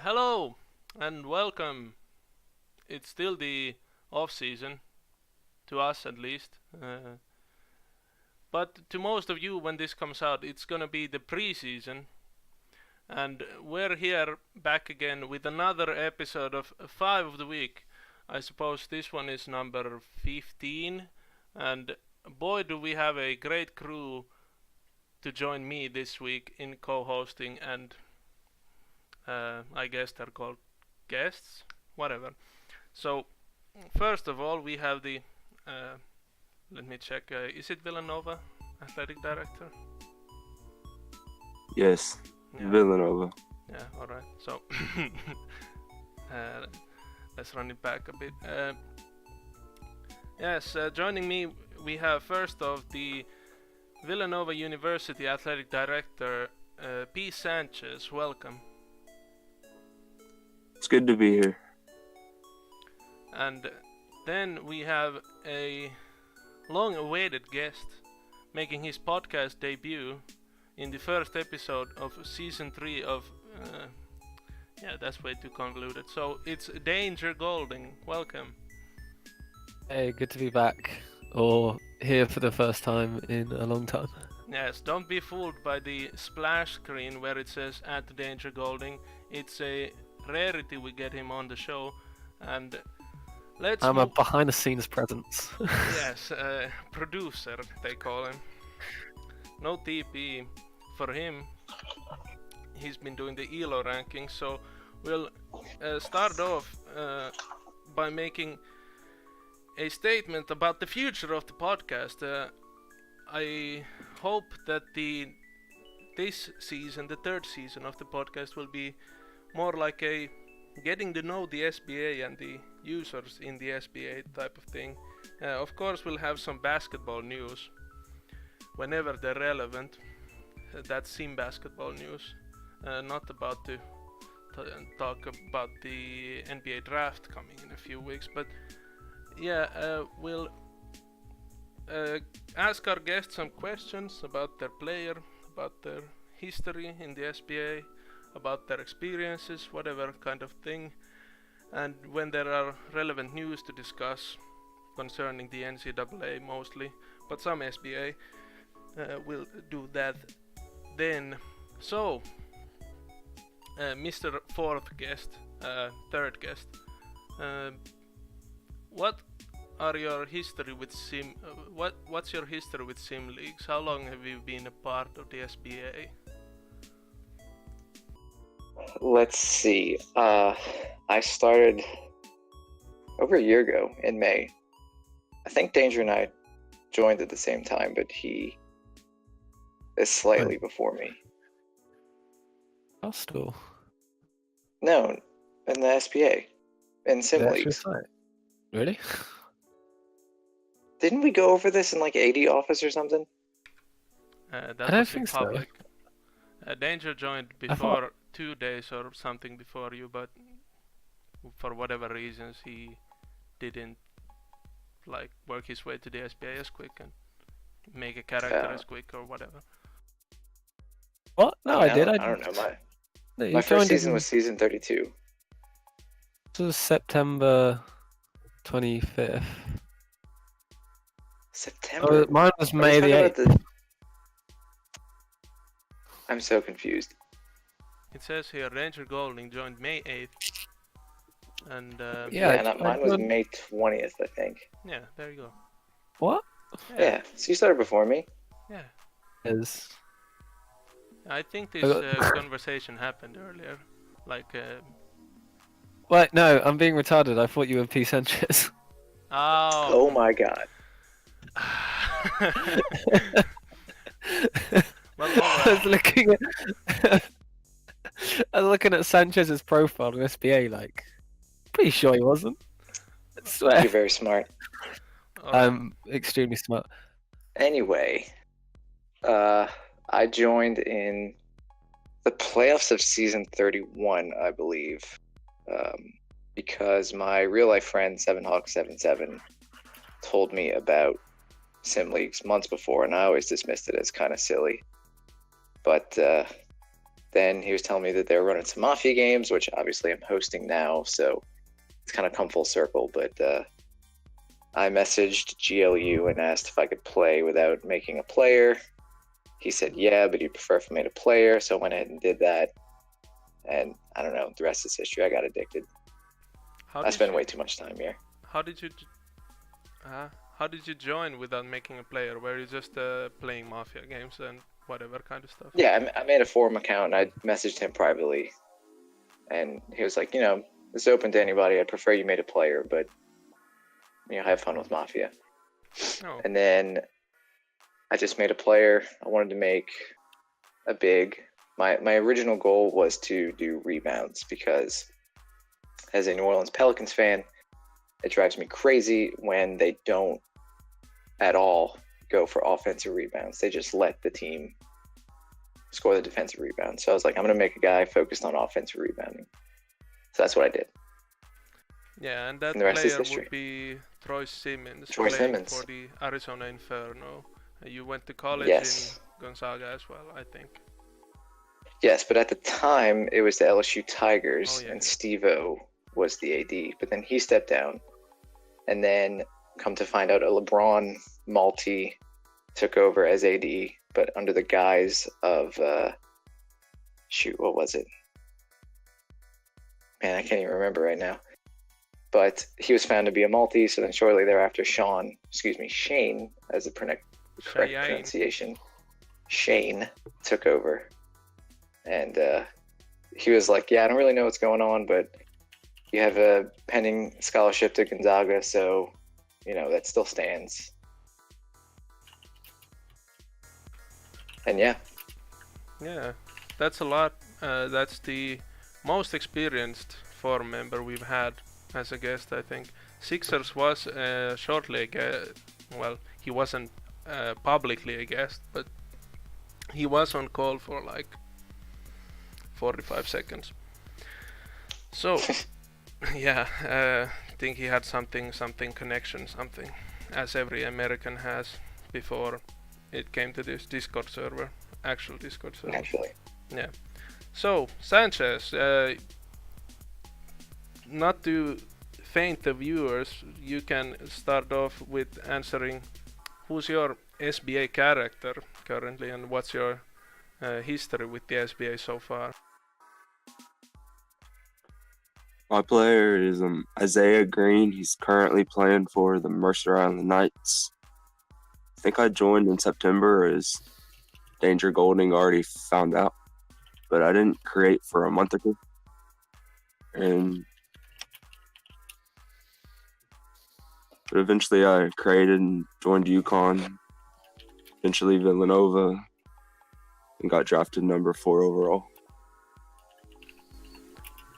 Hello and welcome. It's still the off season, to us at least. But to most of you, when this comes out, it's gonna be the pre-season, and we're here back again with another episode of Five of the Week. I suppose this one is number 15, and boy, do we have a great crew to join me this week in co-hosting, and I guess they're called guests, whatever. So, first of all, we have the. Let me check. Is it Villanova, athletic director? Yes, Yeah. Villanova. Yeah. All right. So, let's run it back a bit. Yes. Joining me, we have first of the Villanova University athletic director, P. Sanchez. Welcome. It's good to be here. And then we have a long-awaited guest making his podcast debut in the first episode of season 3 of yeah, that's way too convoluted. So it's Danger Golding. Welcome. Hey, good to be back, or here for the first time in a long time. Yes, don't be fooled by the splash screen where it says at Danger Golding. It's a rarity we get him on the show, and I'm a behind-the-scenes presence. Yes, producer they call him. No TP for him. He's been doing the ELO ranking, so we'll start off by making a statement about the future of the podcast. I hope that this season, the third season of the podcast, will be more like a getting to know the SBA and the users in the SBA type of thing. Of course, we'll have some basketball news whenever they're relevant. That's Sim basketball news. Not about to talk about the NBA draft coming in a few weeks, but yeah, we'll ask our guests some questions about their player, about their history in the SBA, about their experiences, whatever kind of thing. And when there are relevant news to discuss concerning the NCAA mostly, but some SBA, we'll do that then. So, Mr. Fourth guest, third guest, what are your history with sim? What's your history with sim leagues? How long have you been a part of the SBA? Let's see. I started over a year ago in May. I think Danger and I joined at the same time, but he is slightly before me. Hostel. No, in the SBA, in sim The actual leagues. site. Really? Didn't we go over this in like AD office or something? That I don't was in think so. public. Danger joined before 2 days or something before you, but for whatever reasons he didn't like work his way to the SBA as quick and make a character as quick or whatever. What? No, I did. I don't know. No, you My first joined season in- was season 32. This was September 25th. September. Oh, mine was Are we May the talking 8th. about I'm so confused. It says here Danger Golding joined May 8th, and Yeah, Mine was May 20th, I think. yeah, there you go. What? Yeah, so you started before me. Yeah. Is I think this conversation happened earlier, like. Wait, no, I'm being retarded. I thought you were P. Sanchez. Oh my god. Well, I was looking at Sanchez's profile on SBA, like, pretty sure he wasn't. I swear. You're very smart. I'm extremely smart. Anyway, I joined in the playoffs of season 31, I believe, because my real life friend 7Hawk77 told me about sim leagues months before, and I always dismissed it as kind of silly. But then he was telling me that they were running some Mafia games, which obviously I'm hosting now, so it's kind of come full circle. But I messaged GLU and asked if I could play without making a player. He said yeah, but he'd prefer if I made a player, so I went ahead and did that. And I don't know, the rest is history. I got addicted. I spend way too much time here. How did you join without making a player? Were you just playing Mafia games and whatever kind of stuff? Yeah, I made a forum account and I messaged him privately, and he was like, it's open to anybody. I'd prefer you made a player, but have fun with Mafia. Oh. And then I just made a player. I wanted to make a big. My original goal was to do rebounds because, as a New Orleans Pelicans fan, it drives me crazy when they don't at all go for offensive rebounds. They just let the team score the defensive rebound. So I was like, I'm going to make a guy focused on offensive rebounding. So that's what I did. Yeah, and that And the rest is player history. would be Troy Simmons, Troy playing Simmons. for the Arizona Inferno. You went to college Yes. in Gonzaga as well, I think. Yes, but at the time, it was the LSU Tigers, Oh, yeah. and Steve-O was the AD. But then he stepped down. And then, come to find out, a LeBron multi took over as AD, but under the guise of, what was it? Man, I can't even remember right now. But he was found to be a multi, so then shortly thereafter, Shane, as the correct pronunciation, Shane took over. And he was like, yeah, I don't really know what's going on, but you have a pending scholarship to Gonzaga, so, that still stands. And yeah. Yeah, that's a lot. That's the most experienced forum member we've had as a guest, I think. Sixers was shortly a guest. Well, he wasn't publicly a guest, but he was on call for like 45 seconds. So, yeah, I think he had something connection, as every American has before it came to this Discord server, actual Discord server. Actually. Yeah. So, Sanchez, not to faint the viewers, you can start off with answering who's your SBA character currently and what's your history with the SBA so far. My player is Isaiah Green. He's currently playing for the Mercer Island Knights. I think I joined in September as Danger Golding already found out, but I didn't create for a month or two. But eventually I created and joined UConn, eventually Villanova, and got drafted number 4 overall.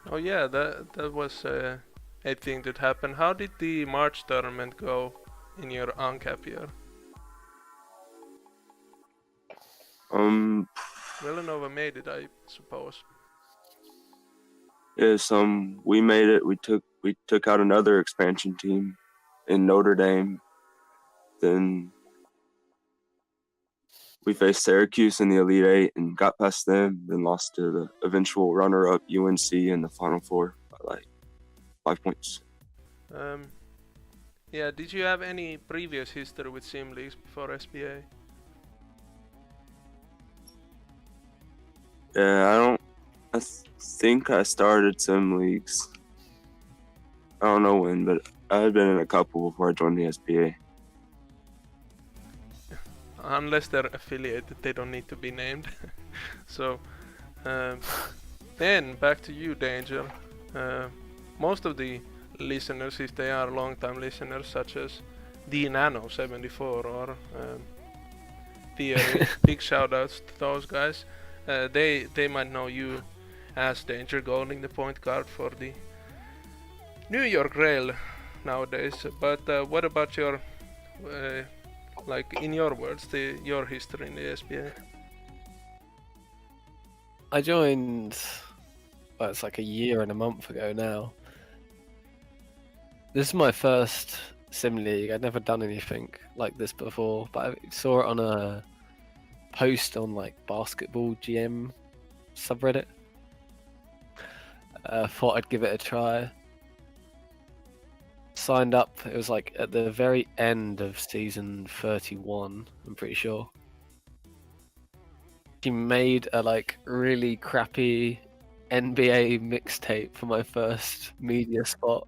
Oh yeah, that was a thing that happened. How did the March tournament go in your UNCAP year? Villanova made it, I suppose. Yes, we made it. We took out another expansion team in Notre Dame. Then we faced Syracuse in the Elite Eight and got past them, then lost to the eventual runner-up UNC in the Final Four by like 5 points. Yeah, did you have any previous history with sim leagues before SBA? Yeah, I think I started sim leagues. I don't know when, but I had been in a couple before I joined the SBA. Unless they're affiliated, they don't need to be named. So, then back to you, Danger. Most of the listeners, if they are long-time listeners, such as the Nano 74 or Theory, big shout-outs to those guys. They might know you as Danger Golding, the point guard for the New York Rail nowadays. But what about your like in your words, your history in the SBA? I joined, well, it's like a year and a month ago now. This is my first sim league. I'd never done anything like this before, but I saw it on a post on like Basketball GM subreddit. Thought I'd give it a try. Signed up. It was like at the very end of season 31. I'm pretty sure. She made a like really crappy NBA mixtape for my first media spot.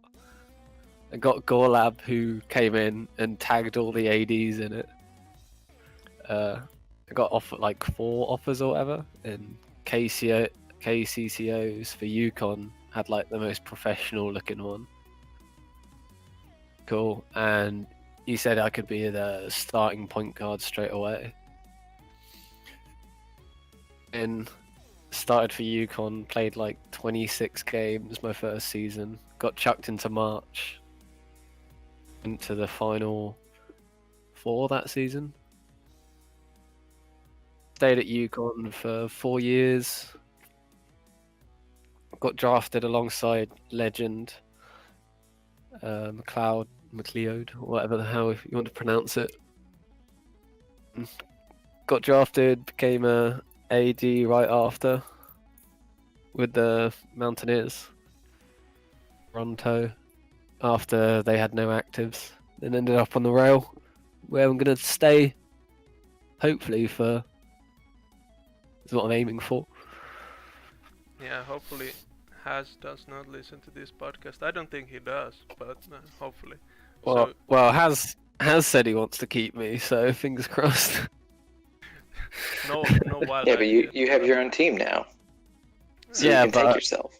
I got Gorlab, who came in and tagged all the ADs in it. I got like 4 offers or whatever, and KCCOs for Yukon had like the most professional looking one. Cool, and he said I could be the starting point guard straight away. And started for Yukon, played like 26 games my first season, got chucked into March. Into the final 4 that season. Stayed at Yukon for 4 years. Got drafted alongside legend McLeod, whatever the hell you want to pronounce it. Got drafted, became a AD right after with the Mountaineers. Toronto. After they had no actives, then ended up on the rail, where I'm gonna stay. Hopefully for is what I'm aiming for. Yeah, hopefully Has does not listen to this podcast. I don't think he does, but hopefully. Well, Has said he wants to keep me, so fingers crossed. No wild. Yeah, but you have your own team now, so Yeah, you can take but- yourself.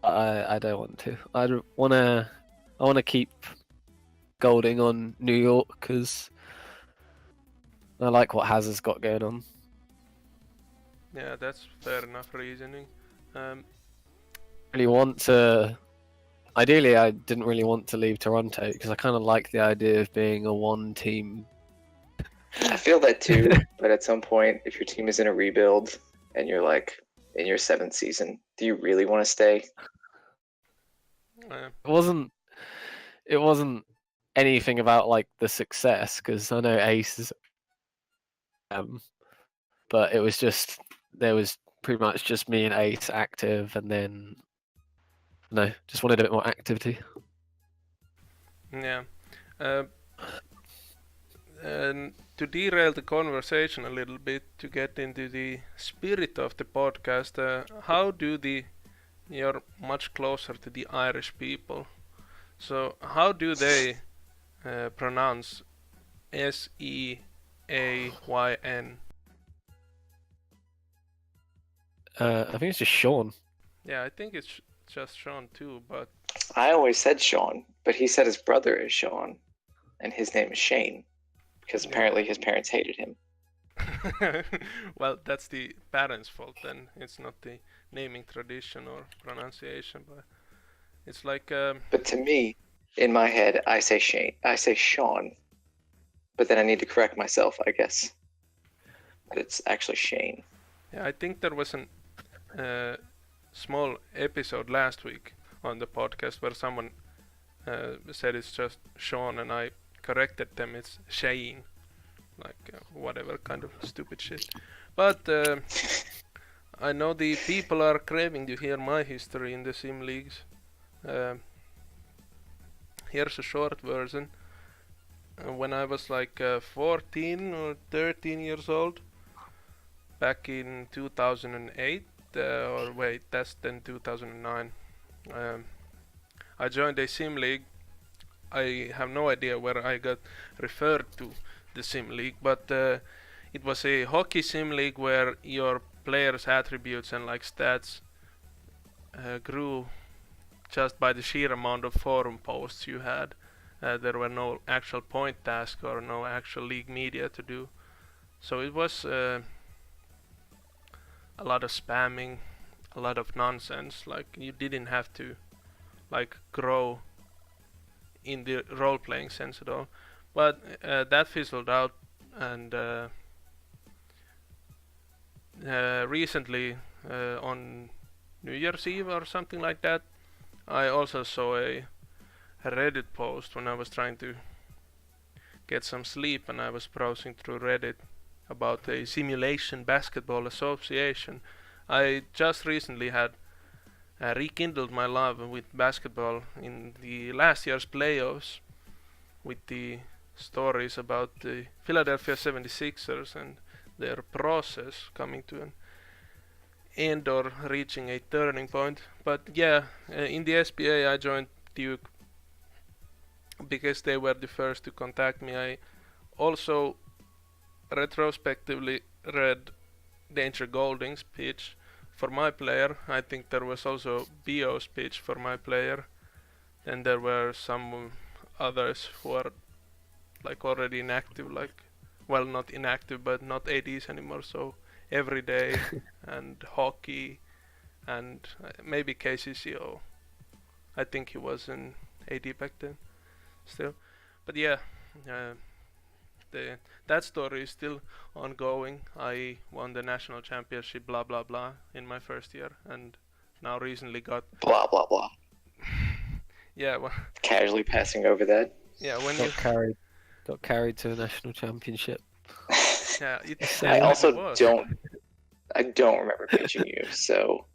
I don't want to. I wanna keep Golding on New York because I like what Has got going on. Yeah, that's fair enough reasoning. Really want to. Ideally, I didn't really want to leave Toronto because I kind of like the idea of being a one-team. I feel that too, but at some point, if your team is in a rebuild and you're like in your 7th season, do you really want to stay? It wasn't anything about like the success because I know Ace is. But it was just there was pretty much just me and Ace active, and then no, just wanted a bit more activity. Yeah. And to derail the conversation a little bit, to get into the spirit of the podcast, how do you're much closer to the Irish people, so how do they pronounce Seayn? I think it's just Sean. Yeah, I think it's just Sean too, but I always said Sean, but he said his brother is Sean, and his name is Shane, because apparently his parents hated him. well, that's the parents' fault then. It's not the naming tradition or pronunciation, but it's like But to me, in my head, I say Sean, but then I need to correct myself, I guess. But it's actually Shane. yeah, I think there was an small episode last week on the podcast where someone said it's just Sean, and I corrected them. It's Shane, like whatever kind of stupid shit. But I know the people are craving to hear my history in the sim leagues. Here's a short version. When I was like 14 or 13 years old, back in 2008, or wait, that's then 2009. I joined a sim league. I have no idea where I got referred to the sim league, but it was a hockey sim league where your players' attributes and like stats grew just by the sheer amount of forum posts you had. There were no actual point task or no actual league media to do, so it was a lot of spamming, a lot of nonsense. Like you didn't have to like grow in the role-playing sense at all. But that fizzled out, and recently on New Year's Eve or something like that, I also saw a Reddit post when I was trying to get some sleep, and I was browsing through Reddit about a simulation basketball association, I just recently had rekindled my love with basketball in the last year's playoffs with the stories about the Philadelphia 76ers and their process coming to an end or reaching a turning point. But yeah, in the SBA I joined Duke because they were the first to contact me. I also retrospectively read Danger Golding's pitch for my player. I think there was also Bio's pitch for my player. Then there were some others who are like already inactive, like, well, not inactive but not ADs anymore, so Everyday and Hockey and maybe KCCO. I think he was an AD back then still. But yeah, uh, that story is still ongoing. I won the national championship, blah blah blah, in my first year, and now recently got Blah blah blah. yeah, well, Casually passing over that. yeah. When you Got carried to the national championship. yeah, it I it also was. I don't remember pitching you, so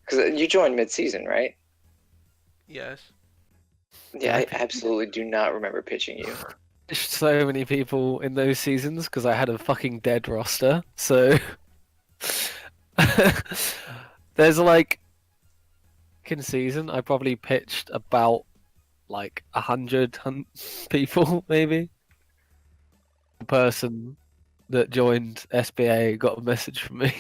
because you joined mid-season, right? Yes. Yeah, I absolutely do not remember pitching you. So many people in those seasons because I had a fucking dead roster. So there's like in season I probably pitched about like 100 people maybe. The person that joined SBA got a message from me.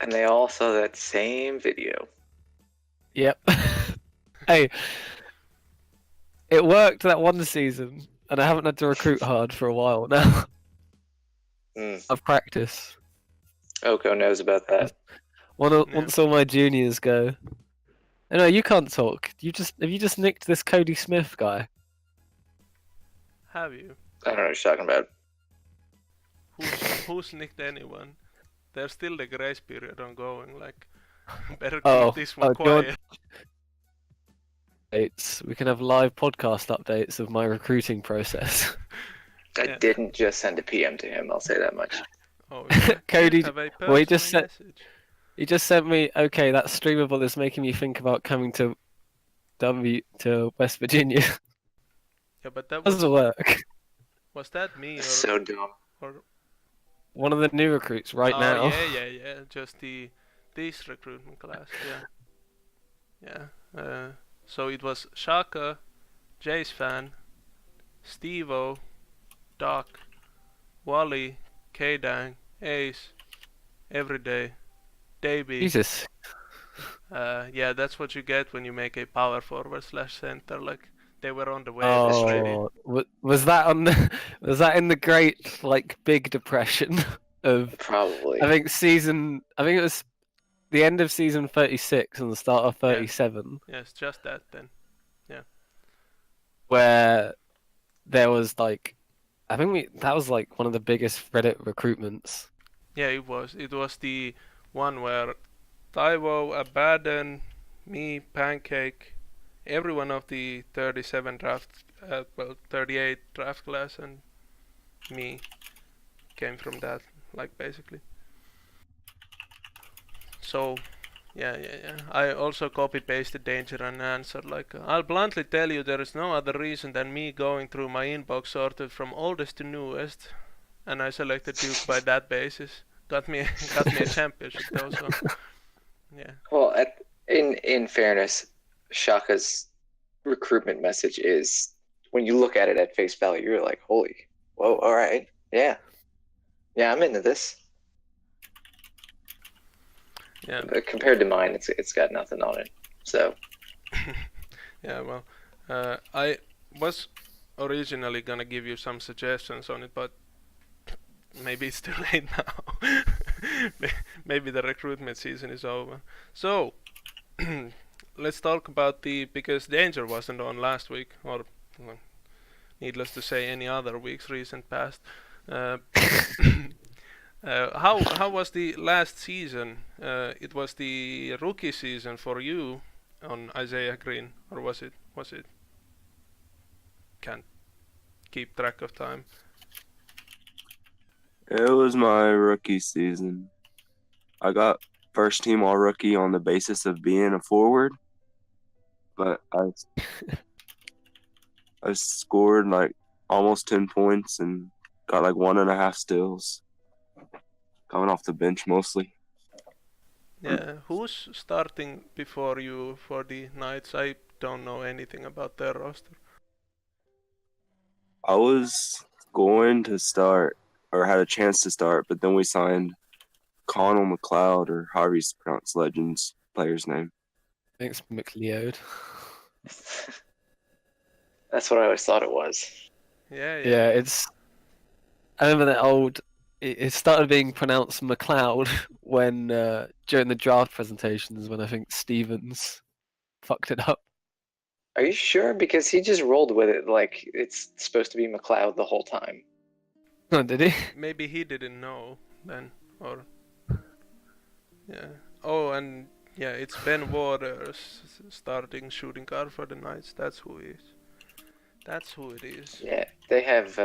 And they all saw that same video. Yep. Hey, it worked that one season, and I haven't had to recruit hard for a while now. I've practiced. Oko knows about that. Once all my juniors go. Oh, no, you can't talk. Have you just nicked this Cody Smith guy? Have you? I don't know what you're talking about. Who's nicked anyone? There's still the grace period ongoing. Like, better keep Oh, this one do you want- quiet. We can have live podcast updates of my recruiting process. I Yeah. didn't just send a PM to him, I'll say that much. Oh, yeah. Cody, Have a well, he just personal said- message. He just sent me, okay, that streamable is making me think about coming to West Virginia. Yeah, but that Doesn't work. was that me That's so dumb. or One of the new recruits right oh, now. yeah. Just this recruitment class. Yeah. So it was Shaka, Jace Fan, Stevo, Doc, Wally, K-Dang, Ace, Everyday, Davey. Jesus. Yeah, that's what you get when you make a power forward / center. Like, they were on the way already. Oh, was that on the, was that in the great like big depression of Probably. I think it was the end of season 36 and the start of 37 Yes, just that then. where there was like that was like one of the biggest Reddit recruitments. Yeah, it was. It was the one where Taiwo, Abaddon, me, Pancake, everyone of the 38 draft class and me came from that, like, basically. So, yeah. I also copy-pasted Danger and answered, like, I'll bluntly tell you there is no other reason than me going through my inbox sorted from oldest to newest, and I selected Duke by that basis. Got me a championship though, so yeah. Well, in fairness, Shaka's recruitment message is, when you look at it at face value, you're like, holy, whoa, all right, yeah, I'm into this. Yeah. But compared to mine, it's got nothing on it. So Yeah, well, I was originally gonna give you some suggestions on it, but maybe it's too late now. Maybe the recruitment season is over. So, let's talk about because Danger wasn't on last week, or well, needless to say, any other weeks recent past. How was the last season? It was the rookie season for you on Isaiah Green, or was it? Can't keep track of time. It was my rookie season. I got first team all rookie on the basis of being a forward, but I scored like almost 10 points and got like 1.5 steals. Coming off the bench mostly. Yeah, who's starting before you for the Knights? I don't know anything about their roster. I was going to start, or had a chance to start, but then we signed Connell McLeod, or however you pronounce Legends player's name. I think it's McLeod. That's what I always thought it was. Yeah, Yeah, it's. I remember that old. It started being pronounced McLeod when during the draft presentations when I think Stevens fucked it up. Are you sure? Because he just rolled with it like it's supposed to be McLeod the whole time. Oh, did he? Maybe he didn't know then, or yeah. Oh, and yeah, it's Ben Waters starting shooting guard for the Knights. That's who he is. That's who it is. Yeah, they have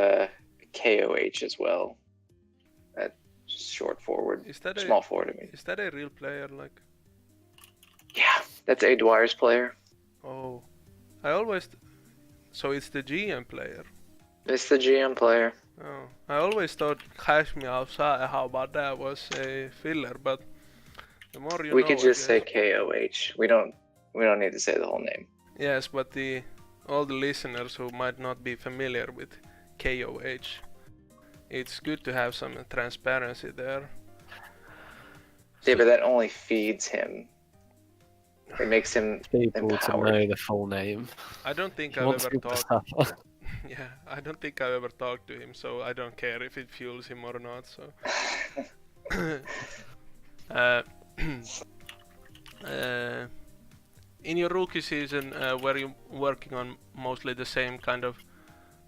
KOH as well. That short forward, Is that small forward. I mean, is that a real player? Like, yeah, that's A. Dwyer's player. oh, I always. So it's the GM player. It's the GM player. Oh, I always thought Cash Me Outside, how about that, was a filler, but the more you We know, could I just say guess. KOH. We don't need to say the whole name. Yes, but all the listeners who might not be familiar with KOH, it's good to have some transparency there. Yeah, but that only feeds him. It makes him People to empowered. know the full name. I don't think He I've wants ever people to talked. suffer. Yeah, I don't think I've ever talked to him, so I don't care if it fuels him or not. So. uh, in your rookie season, were you working on mostly the same kind of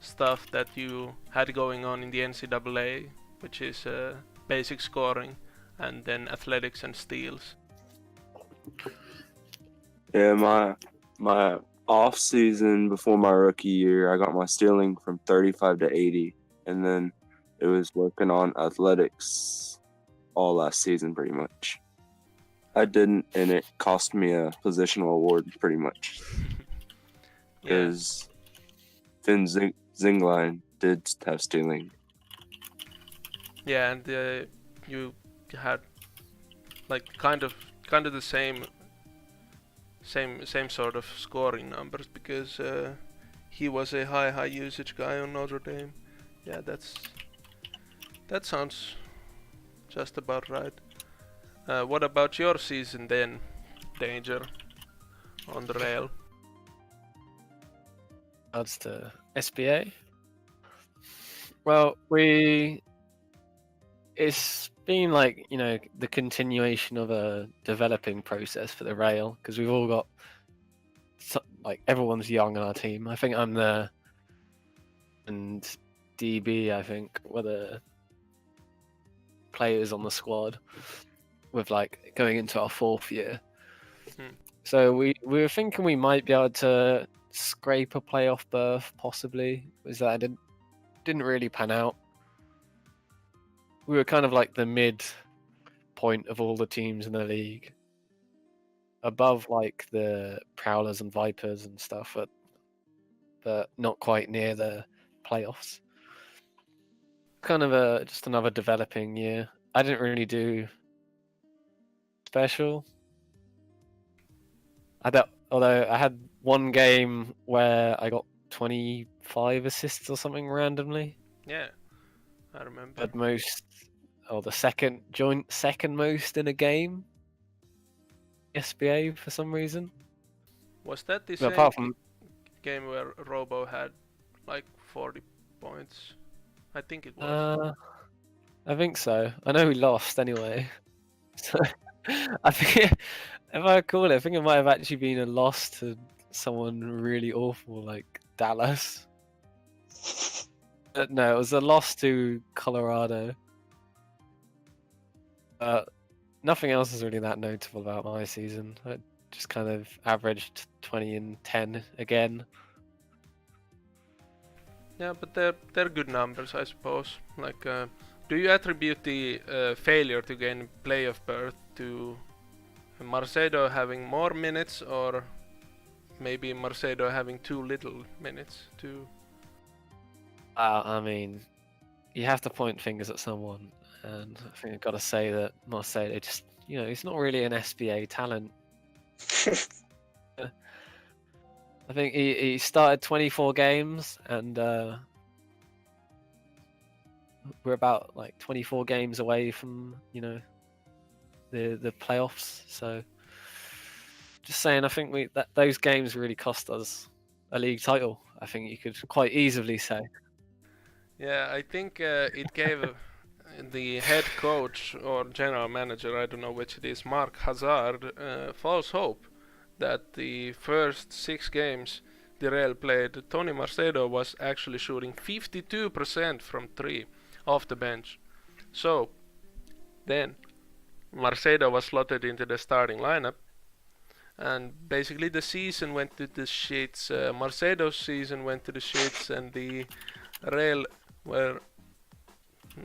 stuff that you had going on in the NCAA, which is basic scoring and then athletics and steals? Yeah, my off season before my rookie year, I got my stealing from 35 to 80, and then it was working on athletics all last season pretty much. I didn't, and it cost me a positional award pretty much Yeah, because Finn Zingline did have stealing. yeah, and you had like kind of the same sort of scoring numbers because he was a high usage guy on Notre Dame. Yeah, that sounds just about right. What about your season then, Danger, on the rail? Regards to SBA. Well, it's been like, you know, the continuation of a developing process for the rail because we've all got like everyone's young on our team. I think I'm the and DB. I think were the players on the squad with like going into our 4th year. So we were thinking we might be able to scrape a playoff berth possibly. Was that didn't really pan out. We were kind of like the mid point of all the teams in the league, above like the Prowlers and Vipers and stuff, but not quite near the playoffs. Kind of just another developing year. I didn't really do special. Although I had one game where I got 25 assists or something randomly. Yeah, I remember. At most, the second most in a game. SBA for some reason. Was that the But same apart from game where Robo had like 40 points? I think it was. I think so. I know we lost anyway. So I think if I recall it, I think it might have actually been a loss to someone really awful like Dallas. No, it was a loss to Colorado. Nothing else is really that notable about my season. I just kind of averaged 20 and 10 again. Yeah, but they're good numbers, I suppose. Like, do Do you attribute the failure to gain playoff berth to Marcedo having more minutes, or maybe Marcedo having too little minutes? I mean, you have to point fingers at someone, and I think I've got to say that Marcelo just, he's not really an SBA talent. I think he started 24 games, and we're about like 24 games away from the playoffs. So just saying, I think those games really cost us a league title. I think you could quite easily say. Yeah, I think it gave the head coach or general manager, I don't know which it is, Mark Hazard, false hope that the first 6 games the Real played, Tony Marcedo was actually shooting 52% from 3 off the bench. So then Marcedo was slotted into the starting lineup, and basically the season went to the shits. Marcedo's season went to the shits, and the Real were,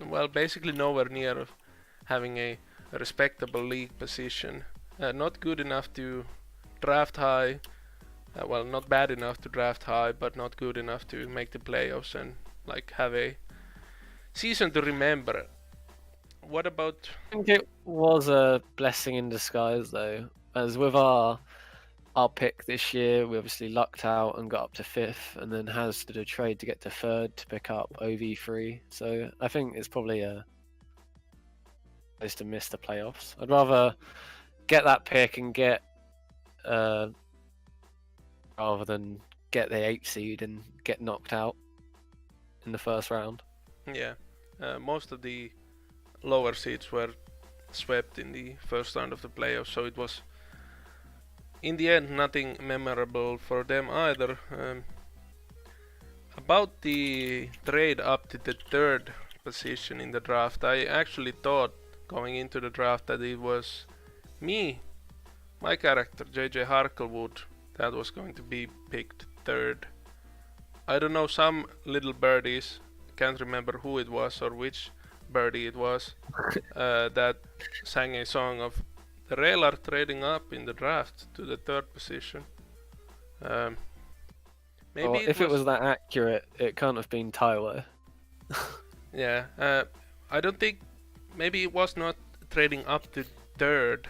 well, basically nowhere near of having a respectable league position. Not good enough to draft high, well, not bad enough to draft high, but not good enough to make the playoffs and like have a season to remember. What about? I think it was a blessing in disguise, though, as with our pick this year, we obviously lucked out and got up to 5th, and then Has did a trade to get to 3rd to pick up OV3. So I think it's probably a place to miss the playoffs. I'd rather get that pick and get rather than get the 8th seed and get knocked out in the first round. Yeah, most of the lower seeds were swept in the first round of the playoffs, so it was in the end nothing memorable for them either. About the trade up to the 3rd position in the draft, I actually thought going into the draft that it was my character, JJ Harklewood, that was going to be picked 3rd. I don't know, some little birdies, can't remember who it was or which birdie it was, that sang a song of the Real are trading up in the draft to the 3rd position. Maybe Well, if it was that accurate, it can't have been Tyler. Yeah, I don't think, maybe it was not trading up to 3rd,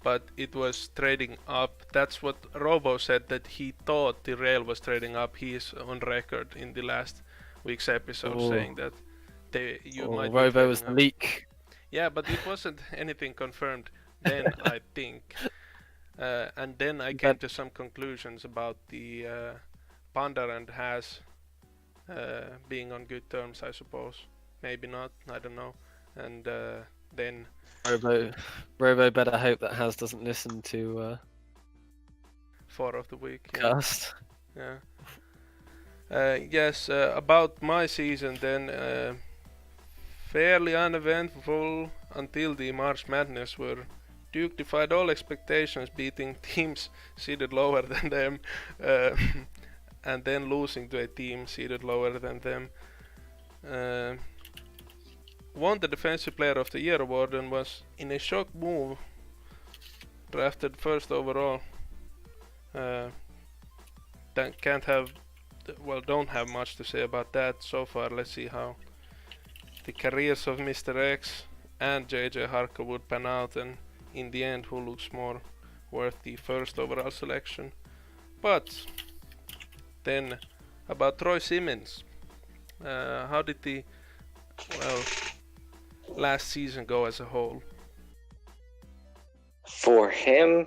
but it was trading up. That's what Robo said, that he thought the Real was trading up. He is on record in the last week's episode saying that you might be Robo was the up. leak. Yeah, but it wasn't anything confirmed then, I think. And then I came to some conclusions about the Panda and Has being on good terms, I suppose. Maybe not, I don't know. And then Robo better hope that Has doesn't listen to 4 of the week. Yeah. cast. Yeah. Yes, about my season then, fairly uneventful until the March Madness, where Duke defied all expectations, beating teams seeded lower than them, and then losing to a team seeded lower than them. Won the Defensive Player of the Year award and was, in a shock move, drafted 1st overall. Don't have much to say about that so far. Let's see how the careers of Mr. X and JJ Harklewood pan out, and in the end who looks more worth the 1st overall selection. But then about Troy Simmons, how did the last season go as a whole? For him,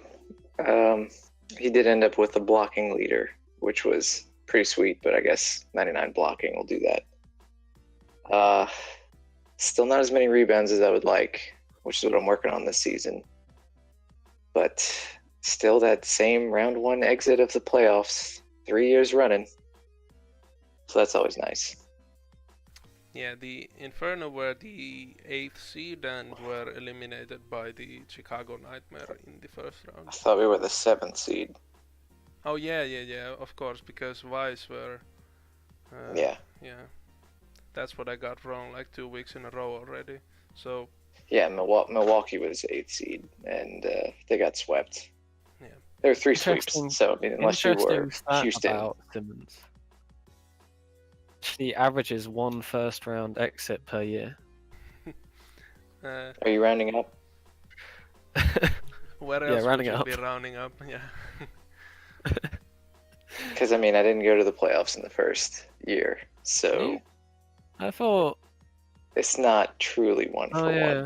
he did end up with a blocking leader, which was pretty sweet, but I guess 99 blocking will do that. Still not as many rebounds as I would like, which is what I'm working on this season. But still that same round 1 exit of the playoffs, 3 years running. So that's always nice. Yeah, the Inferno were the 8th seed and were eliminated by the Chicago Nightmare in the first round. I thought we were the 7th seed. Oh yeah, of course, because Vice were... Yeah. That's what I got wrong like 2 weeks in a row already. So Yeah, Milwaukee was 8th seed, and they got swept. Yeah. There were 3 Interesting- sweeps, so I mean, unless you were Interesting stat Houston. about Simmons. He averages 1 first-round exit per year. uh, Are you rounding up? where Yeah, else rounding would you it be up. rounding up? Yeah. Because I mean, I didn't go to the playoffs in the first year, so You- I thought, it's not truly 1 oh for yeah,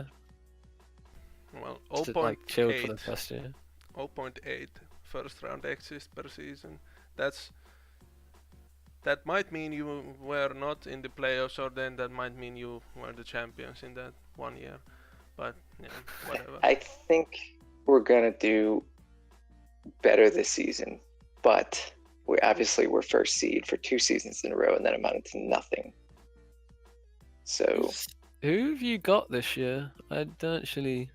1. Well, just like chilled for the 0.8 first year. 0.8 first round exits per season. That might mean you were not in the playoffs, or then that might mean you were the champions in that 1 year. But yeah, whatever. I think we're gonna do better this season, but we're first seed for 2 seasons in a row, and that amounted to nothing. So Who have you got this year? I don't actually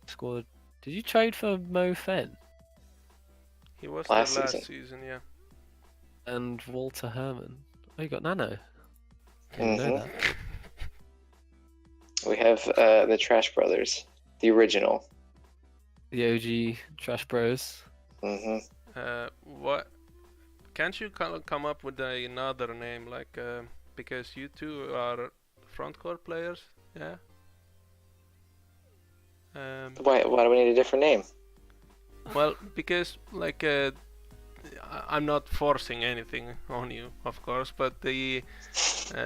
squad. Did you trade for Mo Fen He was last there last season. season, yeah. and Walter Herman? Oh, you got Nano. Didn't know Mhm. that. we have the Trash Brothers, the original. The OG Trash Bros. Hmm What? Can't you come up with another name, like because you two are front court players, yeah? Why do we need a different name? Well, because like I'm not forcing anything on you, of course, but the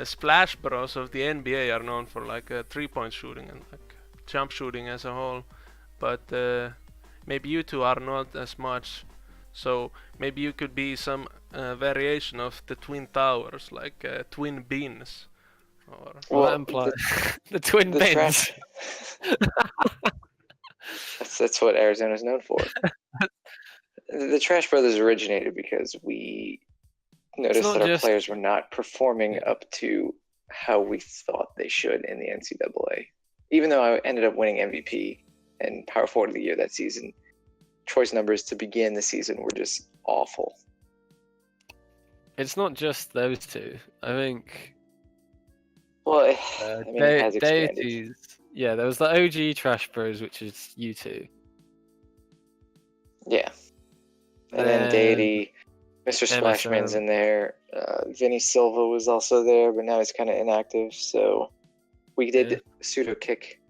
Splash Bros of the NBA are known for like 3-point shooting and like jump shooting as a whole, but maybe you two are not as much. So maybe you could be some variation of the Twin Towers, like Twin Beans, or Well, that Well, implies the twin the bins. Trash. That's what Arizona's known for. The Trash Brothers originated because we noticed not that our just- players were not performing Yeah. up to how we thought they should in the NCAA. Even though I ended up winning MVP and Power Forward of the Year that season, Troy's numbers to begin the season were just awful. It's not just those two. I think Well, I mean, it has expanded. deities. Yeah, there was the OG Trash Bros, which is you two. Yeah. And then Then Deity, Mr. Splashman's MSM. in there. Vinny Silva was also there, but now he's kind of inactive. So we did Yeah. pseudo kick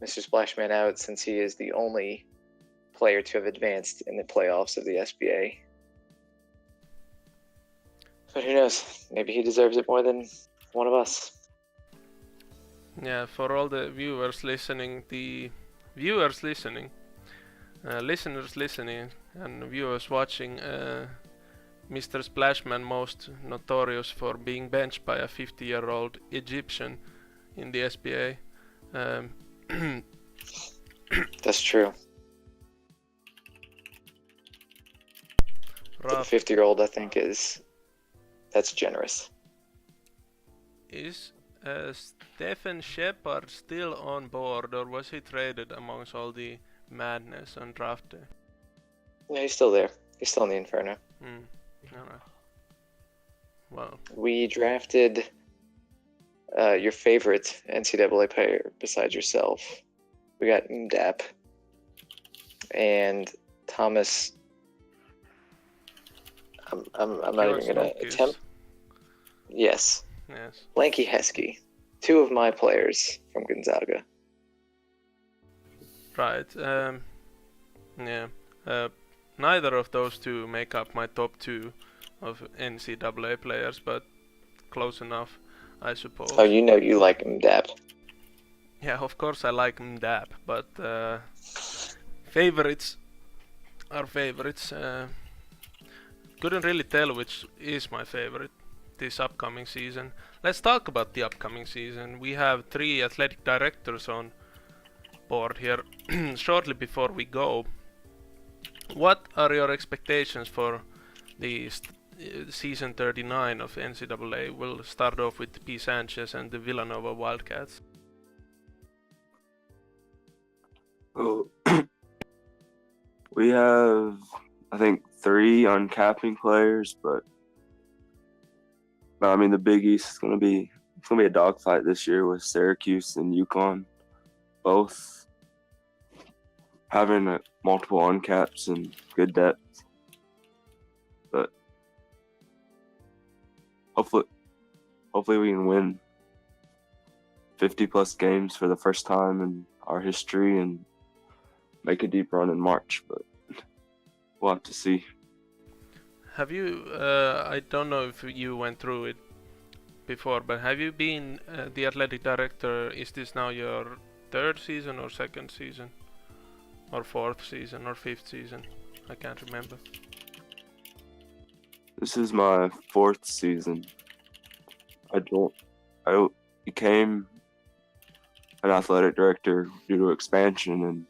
Mr. Splashman out since he is the only player to have advanced in the playoffs of the SBA. But who knows? Maybe he deserves it more than one of us. yeah, for all the viewers listening, listeners listening, and viewers watching, Mr. Splashman, most notorious for being benched by a 50-year-old Egyptian in the SBA. That's true. For the Rough. 50-year-old, I think that's generous. Is Stephen Shepard still on board, or was he traded amongst all the madness on draft day? Yeah, he's still there. He's still in the Inferno. Alright. Well, We drafted your favorite NCAA player besides yourself. We got Mdap and Thomas. I'm not even gonna Kios. attempt. Yes, Yes. Lanky Heskey, 2 of my players from Gonzaga. Right. Yeah. Neither of those two make up my top 2 of NCAA players, but close enough, I suppose. Oh, you know you like Mdap. Yeah, of course I like Mdap, but favorites are favorites. Couldn't really tell which is my favorite this upcoming season. Let's talk about the upcoming season. We have 3 athletic directors on board here. Shortly before we go, what are your expectations for the season 39 of NCAA? We'll start off with P. Sanchez and the Villanova Wildcats. Oh, we have, I think, 3 uncapping players, but I mean, the Big East is gonna be a dogfight this year with Syracuse and UConn, both having multiple uncaps and good depth. But hopefully we can win 50+ games for the first time in our history and make a deep run in March. But we'll have to see. Have you, I don't know if you went through it before, but have you been the athletic director? Is this now your 3rd season or 2nd season? Or 4th season or 5th season? I can't remember. This is my 4th season. I became an athletic director due to expansion and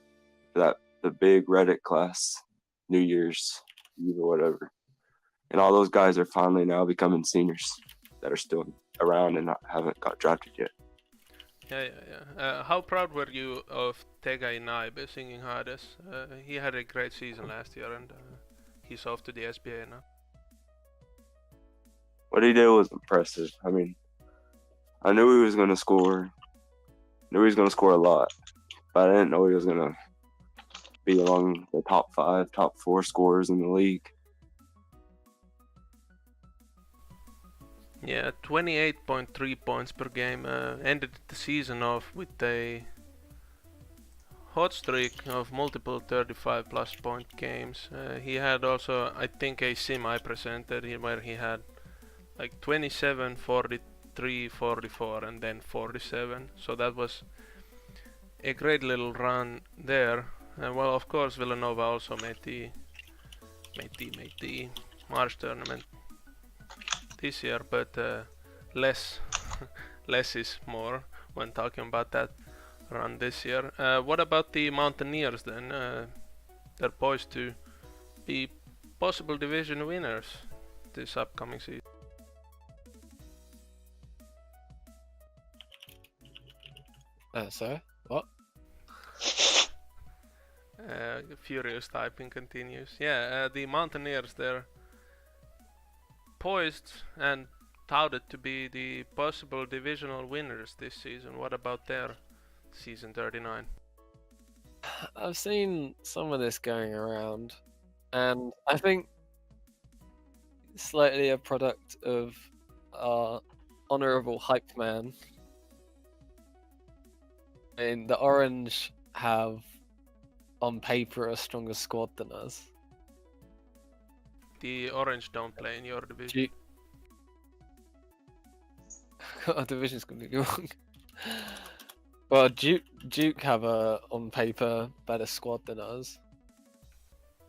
the big Reddit class, New Year's Eve or whatever. And all those guys are finally now becoming seniors that are still around and haven't got drafted yet. Yeah. How proud were you of Tegai Naibe singing Hades? He had a great season last year and he's off to the SBA now. What he did was impressive. I mean, I knew he was going to score. Knew he was going to score a lot, but I didn't know he was going to be among the top 5, top 4 scorers in the league. Yeah, 28.3 points per game. Ended the season off with a hot streak of multiple 35+ point games. He had also, I think, a sim I presented where he had like 27, 43, 44 and then 47. So that was a great little run there. And well, of course, Villanova also made the March tournament this year, but less is more when talking about that run this year. What about the Mountaineers then? They're poised to be possible division winners this upcoming season. Sorry, what? Furious typing continues. Yeah, the Mountaineers, they're poised and touted to be the possible divisional winners this season. What about their season 39? I've seen some of this going around, and I think slightly a product of our honourable hype man. I mean, the Orange have, on paper, a stronger squad than us. The Orange don't play in your division. Our division's completely wrong. Well, Duke have a, on paper, better squad than us.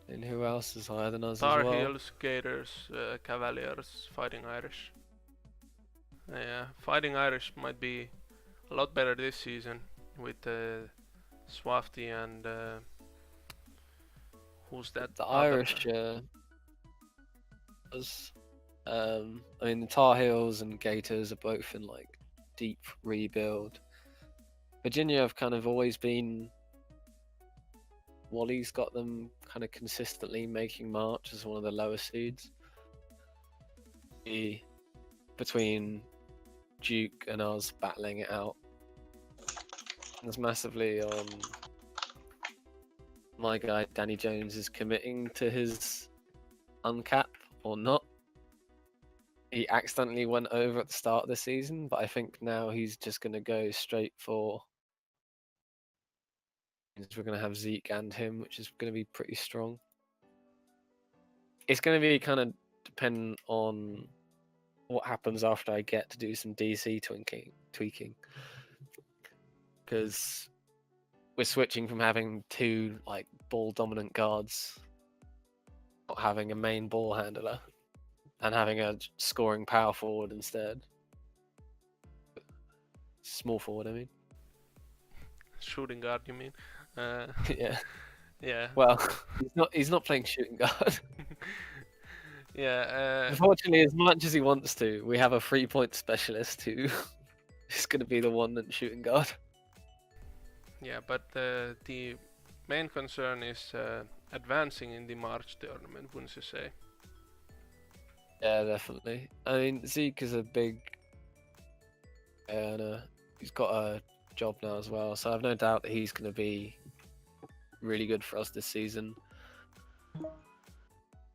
And who else is higher than us Tar as well? Heels, Gators, Cavaliers, Fighting Irish. Yeah, Fighting Irish might be a lot better this season with Swafty and who's that? The other Irish, guy? I mean, the Tar Heels and Gators are both in like deep rebuild. Virginia have kind of always been. Wally's got them kind of consistently making March as one of the lower seeds. Between Duke and us battling it out. There's massively on my guy Danny Jones is committing to his uncap or not. He accidentally went over at the start of the season, but I think now he's just going to go straight for. We're going to have Zeke and him, which is going to be pretty strong. It's going to be kind of dependent on what happens after I get to do some DC tweaking. Because we're switching from having 2 like ball dominant guards, not having a main ball handler, and having a scoring power forward instead. Small forward, I mean. Shooting guard, you mean? Yeah. Yeah. Well, he's not playing shooting guard. Yeah. Unfortunately, as much as he wants to, we have a 3-point specialist who is going to be the one that's shooting guard. Yeah, but the main concern is advancing in the March tournament, wouldn't you say? Yeah, definitely. I mean, Zeke is a big earner. He's got a job now as well, so I've no doubt that he's going to be really good for us this season.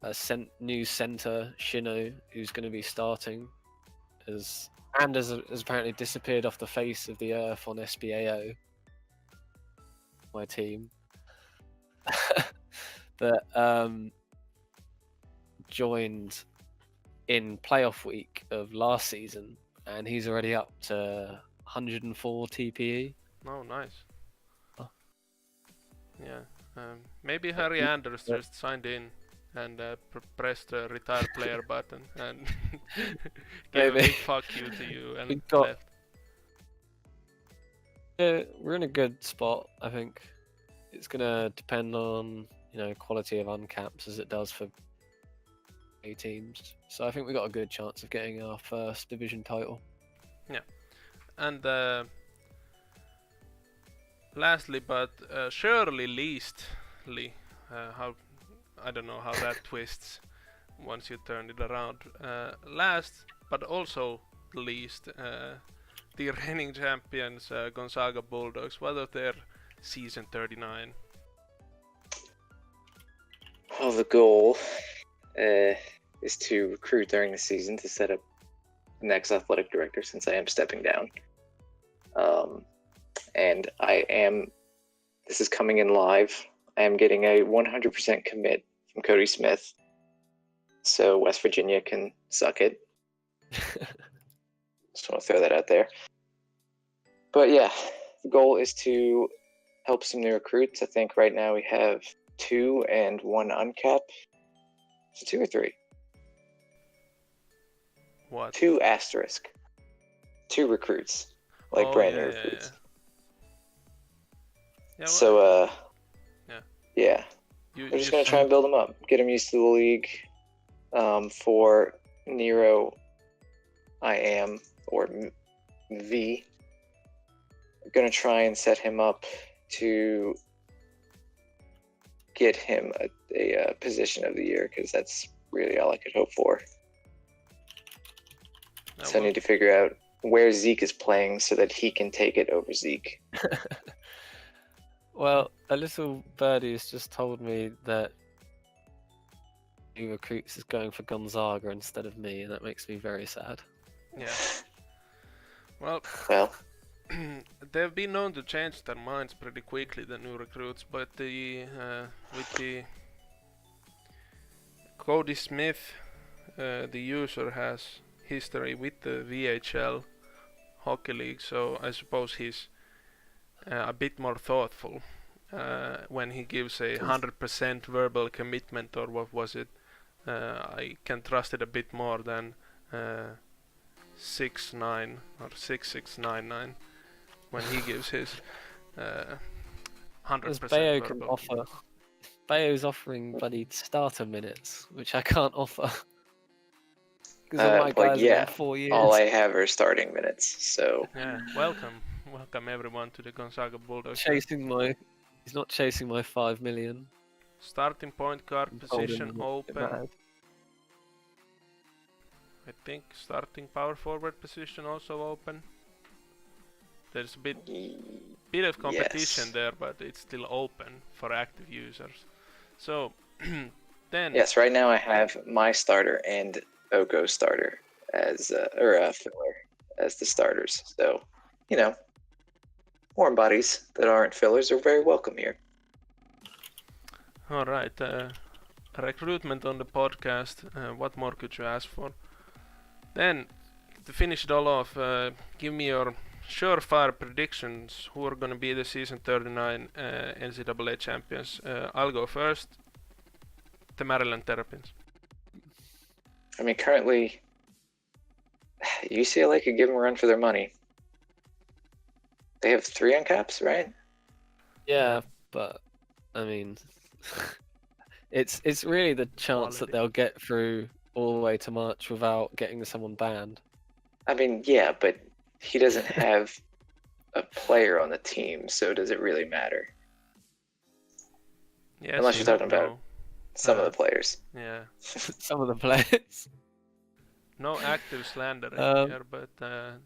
A new center, Shino, who's going to be starting, has apparently disappeared off the face of the earth on SBAO, my team. That joined in playoff week of last season, and he's already up to 104 TPE. Oh, nice. Oh. Yeah. Maybe Harry Anders just signed in and pressed the retire player button and gave a big fuck you to you and left. Yeah, we're in a good spot, I think. It's gonna depend on, quality of uncaps as it does for A teams. So I think we got a good chance of getting our first division title. Yeah. And lastly, but surely leastly, how I don't know how that twists once you turn it around. Last, but also least, the reigning champions Gonzaga Bulldogs. What of their season 39? Well, the goal is to recruit during the season to set up the next athletic director, since I am stepping down. And this is coming in live. I am getting a 100% commit from Cody Smith. So West Virginia can suck it. Just want to throw that out there. But yeah, the goal is to help some new recruits. I think right now we have 2 and 1 uncap. So 2 or 3? What? 2 asterisk. 2 recruits. Brand new recruits. Yeah, so, yeah. We're just going to try and build them up. Get them used to the league. For Nero, I am, or V, I'm going to try and set him up to get him a position of the year, because that's really all I could hope for. So I need to figure out where Zeke is playing so that he can take it over Zeke. Well, a little birdie has just told me that new recruits is going for Gonzaga instead of me, and that makes me very sad. Yeah. Well, they've been known to change their minds pretty quickly, the new recruits, but with the Cody Smith, the user has history with the VHL Hockey League, so I suppose he's a bit more thoughtful when he gives a 100% verbal commitment, or what was it? I can trust it a bit more than 69 or 6699 when he gives his 100% Bayo verbal. can offer. Bayo's offering bloody starter minutes, which I can't offer. Because my guys are in 4 years. All I have are starting minutes, so... Yeah, welcome everyone to the Gonzaga Bulldogs. He's not chasing my 5 million. Starting point guard position open. I think starting power forward position also open. There's a bit of competition there, but it's still open for active users. So then... Yes, right now I have my starter and Oko starter as filler as the starters. So, warm bodies that aren't fillers are very welcome here. All right, recruitment on the podcast. What more could you ask for? Then, to finish it all off, give me your surefire predictions. Who are going to be the season 39 NCAA champions? I'll go first. The Maryland Terrapins. I mean, currently, UCLA could give them a run for their money. They have 3 uncaps, right? Yeah, but I mean, it's really the chance that they'll get through all the way to March without getting someone banned. I mean, yeah, but he doesn't have a player on the team, so does it really matter? Yes, unless you're talking about some of the players. Yeah. Some of the players. No active slandering here, but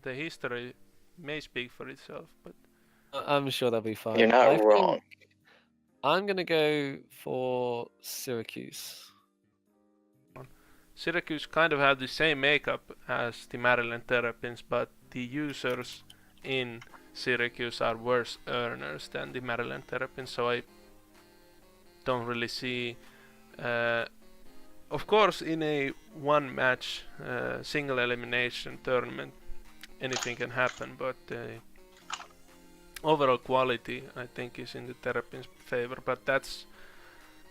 the history may speak for itself. But I'm sure they'll be fine. You're not I wrong. think I'm gonna go for Syracuse. Syracuse kind of have the same makeup as the Maryland Terrapins, but the users in Syracuse are worse earners than the Maryland Terrapins, so I don't really see. Of course, in a one-match single elimination tournament, anything can happen, but overall quality, I think, is in the Terrapins' favor. But that's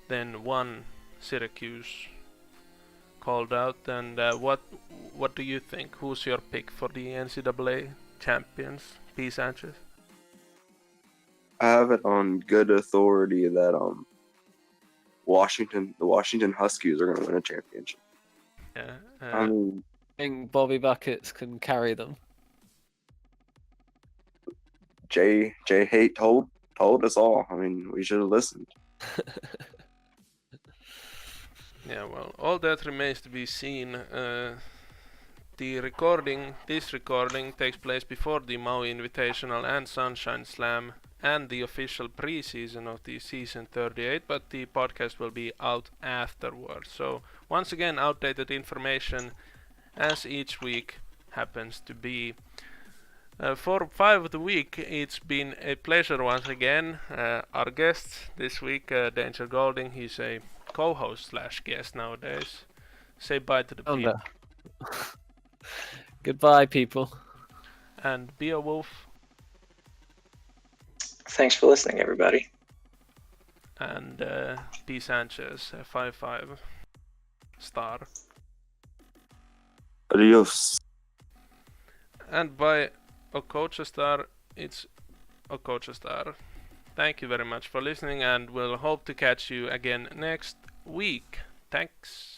then one Syracuse called out. And what do you think? Who's your pick for the NCAA champions, P. Sanchez? I have it on good authority that the Washington Huskies are going to win a championship. Yeah. I mean, I think Bobby Buckets can carry them. Jay Haight told us all. I mean, we should have listened. Yeah, well, all that remains to be seen. This recording takes place before the Maui Invitational and Sunshine Slam and the official preseason of the season 38, but the podcast will be out afterwards. So once again, outdated information as each week happens to be. For 5 of the week, it's been a pleasure once again. Our guest this week, Danger Golding, he's a co-host / guest nowadays. Say bye to the people. Goodbye, people. And Beowulf. Thanks for listening, everybody. And P. Sanchez, 5 star. Adios. And by Okocha Star, it's Okocha Star. Thank you very much for listening, and we'll hope to catch you again next week. Thanks.